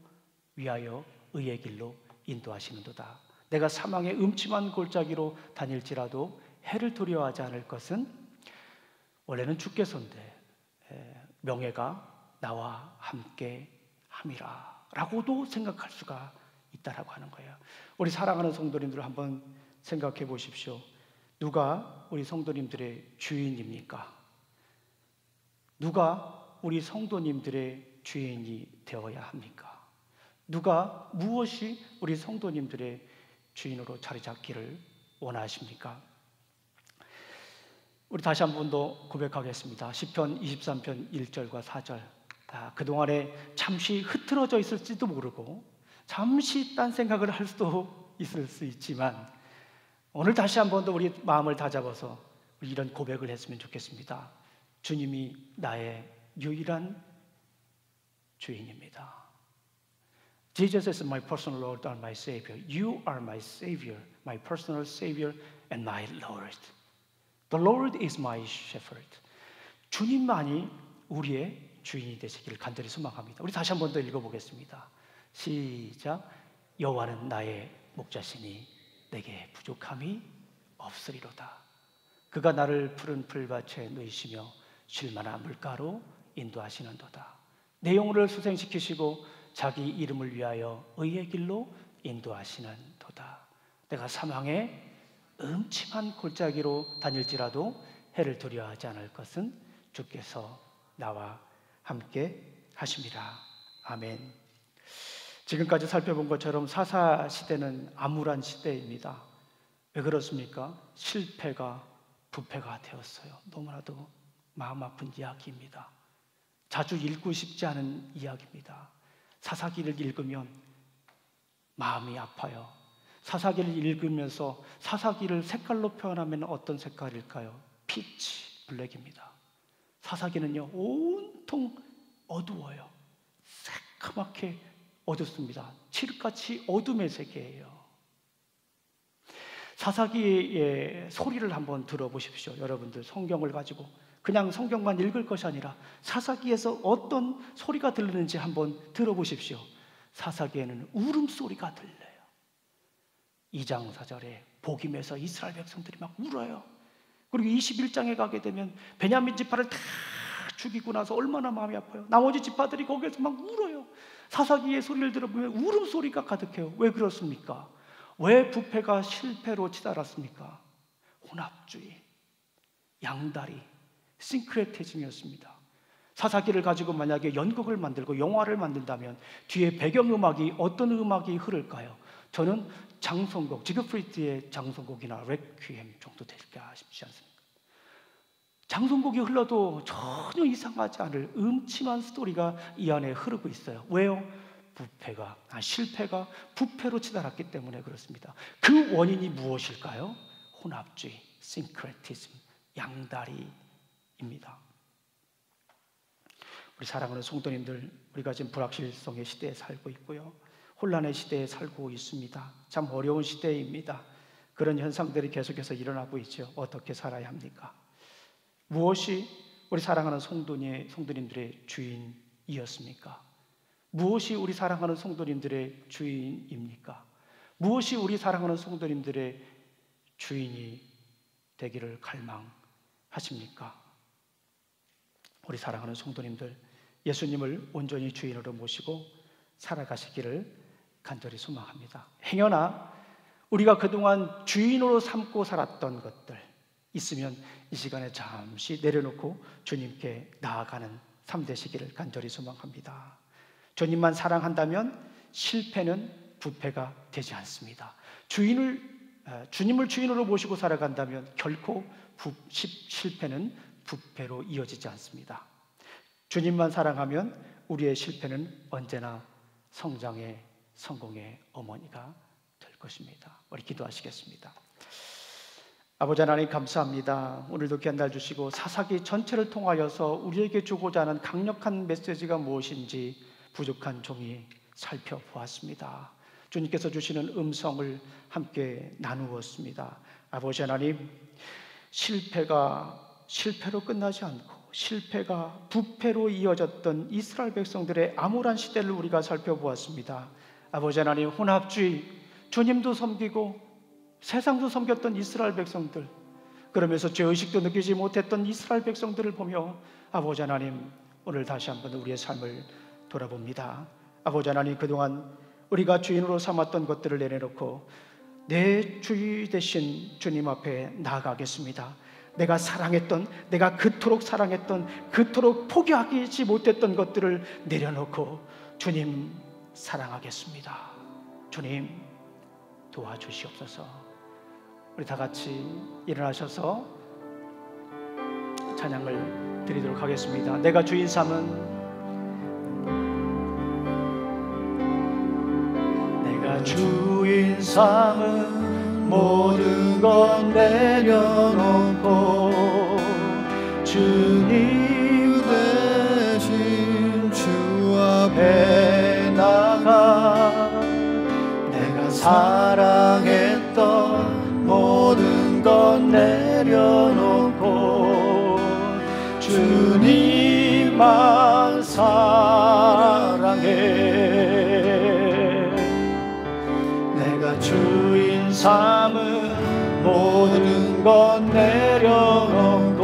위하여 의의 길로 인도하시는도다. 내가 사망의 음침한 골짜기로 다닐지라도 해를 두려워하지 않을 것은 원래는 주께서인데 명예가 나와 함께 함이라 라고도 생각할 수가 있다라고 하는 거예요. 우리 사랑하는 성도님들 한번 생각해 보십시오. 누가 우리 성도님들의 주인입니까? 누가 우리 성도님들의 주인이 되어야 합니까? 누가 무엇이 우리 성도님들의 주인으로 자리 잡기를 원하십니까? 우리 다시 한 번 더 고백하겠습니다. 시편 23편 1절과 4절. 그동안에 잠시 흐트러져 있을지도 모르고 잠시 딴 생각을 할 수도 있을 수 있지만 오늘 다시 한 번 더 우리 마음을 다잡아서 이런 고백을 했으면 좋겠습니다. 주님이 나의 유일한 주인입니다. Jesus is my personal Lord and my Savior. You are my Savior, my personal Savior and my Lord. The Lord is my shepherd. 주님만이 우리의 주인이 되시기를 간절히 소망합니다. 우리 다시 한 번 더 읽어보겠습니다. 시작. 여호와는 나의 목자시니 내게 부족함이 없으리로다. 그가 나를 푸른 풀밭에 누이시며 쉴만한 물가로 인도하시는도다. 내 영혼을 소생시키시고 자기 이름을 위하여 의의 길로 인도하시는도다. 내가 사망의 음침한 골짜기로 다닐지라도 해를 두려워하지 않을 것은 주께서 나와 함께 하심이라. 아멘. 지금까지 살펴본 것처럼 사사시대는 암울한 시대입니다. 왜 그렇습니까? 실패가 부패가 되었어요. 너무나도 마음 아픈 이야기입니다. 자주 읽고 싶지 않은 이야기입니다. 사사기를 읽으면 마음이 아파요. 사사기를 읽으면서 사사기를 색깔로 표현하면 어떤 색깔일까요? 피치 블랙입니다. 사사기는요 온통 어두워요. 새까맣게 어둡습니다. 칠흑같이 어둠의 세계예요. 사사기의 소리를 한번 들어보십시오. 여러분들 성경을 가지고 그냥 성경만 읽을 것이 아니라 사사기에서 어떤 소리가 들리는지 한번 들어보십시오. 사사기에는 울음소리가 들려요. 2장 4절에 복임에서 이스라엘 백성들이 막 울어요. 그리고 21장에 가게 되면 베냐민 지파를 다 죽이고 나서 얼마나 마음이 아파요. 나머지 지파들이 거기에서 막 울어요. 사사기의 소리를 들어보면 울음소리가 가득해요. 왜 그렇습니까? 왜 부패가 실패로 치달았습니까? 혼합주의, 양다리, 싱크레티즘이었습니다. 사사기를 가지고 만약에 연극을 만들고 영화를 만든다면 뒤에 배경음악이 어떤 음악이 흐를까요? 저는 장성곡, 지그프리드의 장성곡이나 레퀴엠 정도 될까 싶지 않습니까? 장성곡이 흘러도 전혀 이상하지 않을 음침한 스토리가 이 안에 흐르고 있어요. 왜요? 실패가 부패로 치달았기 때문에 그렇습니다. 그 원인이 무엇일까요? 혼합주의, 싱크레티즘, 양다리입니다. 우리 사랑하는 성도님들, 우리가 지금 불확실성의 시대에 살고 있고요, 혼란의 시대에 살고 있습니다. 참 어려운 시대입니다. 그런 현상들이 계속해서 일어나고 있죠. 어떻게 살아야 합니까? 무엇이 우리 사랑하는 성도님들의 주인이었습니까? 무엇이 우리 사랑하는 성도님들의 주인입니까? 무엇이 우리 사랑하는 성도님들의 주인이 되기를 갈망하십니까? 우리 사랑하는 성도님들, 예수님을 온전히 주인으로 모시고 살아가시기를 간절히 소망합니다. 행여나 우리가 그동안 주인으로 삼고 살았던 것들 있으면 이 시간에 잠시 내려놓고 주님께 나아가는 삶 되시기를 간절히 소망합니다. 주님만 사랑한다면 실패는 부패가 되지 않습니다. 주님을 주인으로 모시고 살아간다면 결코 실패는 부패로 이어지지 않습니다. 주님만 사랑하면 우리의 실패는 언제나 성장의 성공의 어머니가 될 것입니다. 우리 기도하시겠습니다. 아버지 하나님 감사합니다. 오늘도 귀한 날 주시고 사사기 전체를 통하여서 우리에게 주고자 하는 강력한 메시지가 무엇인지 부족한 종이 살펴보았습니다. 주님께서 주시는 음성을 함께 나누었습니다. 아버지 하나님, 실패가 실패로 끝나지 않고 실패가 부패로 이어졌던 이스라엘 백성들의 암울한 시대를 우리가 살펴보았습니다. 아버지 하나님, 혼합주의, 주님도 섬기고 세상도 섬겼던 이스라엘 백성들, 그러면서 죄의식도 느끼지 못했던 이스라엘 백성들을 보며 아버지 하나님, 오늘 다시 한번 우리의 삶을 돌아봅니다. 아버지 하나님, 그동안 우리가 주인으로 삼았던 것들을 내려놓고 내 주인 되신 주님 앞에 나아가겠습니다. 내가 사랑했던, 내가 그토록 사랑했던, 그토록 포기하지 못했던 것들을 내려놓고 주님 사랑하겠습니다. 주님 도와주시옵소서. 우리 다 같이 일어나셔서 찬양을 드리도록 하겠습니다. 내가 주인 삼은, 내가 주인 삼은 모든 것 내려놓고 주님 대신 주 앞에 나가 내가 사랑했던 모든 것 내려놓고 주님만 사랑해. 내가 주인 삼은 모든 것 내려놓고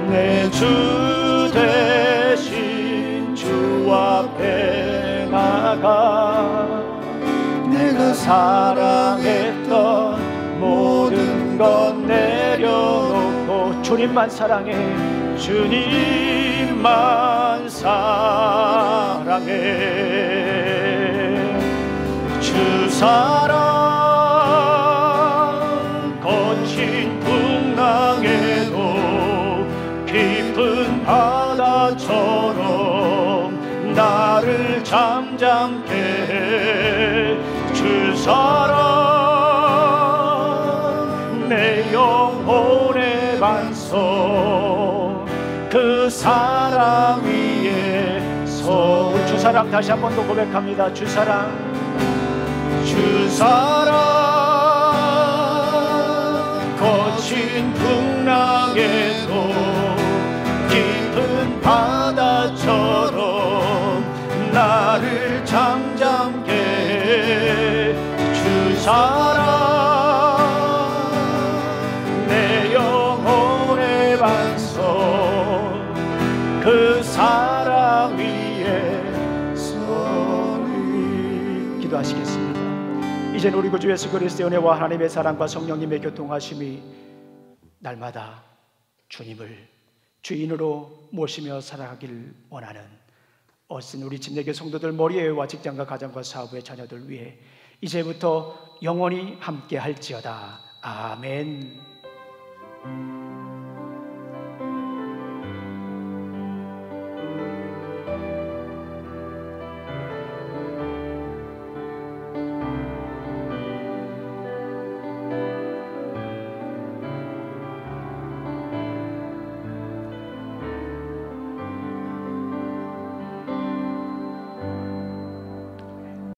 내 주 대신 주 앞에 나가 내가 사랑했던 모든 것 내려놓고 주님만 사랑해. 주님만 사랑해. 주 사랑 거친 풍랑에도 깊은 바다처럼 나를 잠잠케 해. 주 사랑 내 영혼의 반석 그 사랑 위에 서. 주 사랑 다시 한 번 더 고백합니다. 주 사랑, 주 사랑 거친 풍랑에도 깊은 바다처럼 나를 잠잠케 해. 주 사랑 내 영혼의 반석 그 사랑 위에 서리. 기도하시겠습니다. 이제는 우리 구주 예수 그리스도의 은혜와 하나님의 사랑과 성령님의 교통하심이 날마다 주님을 주인으로 모시며 살아가길 원하는 어신 우리 집내교 성도들 머리에와 직장과 가정과 사업의 자녀들 위해 이제부터 영원히 함께 할지어다. 아멘.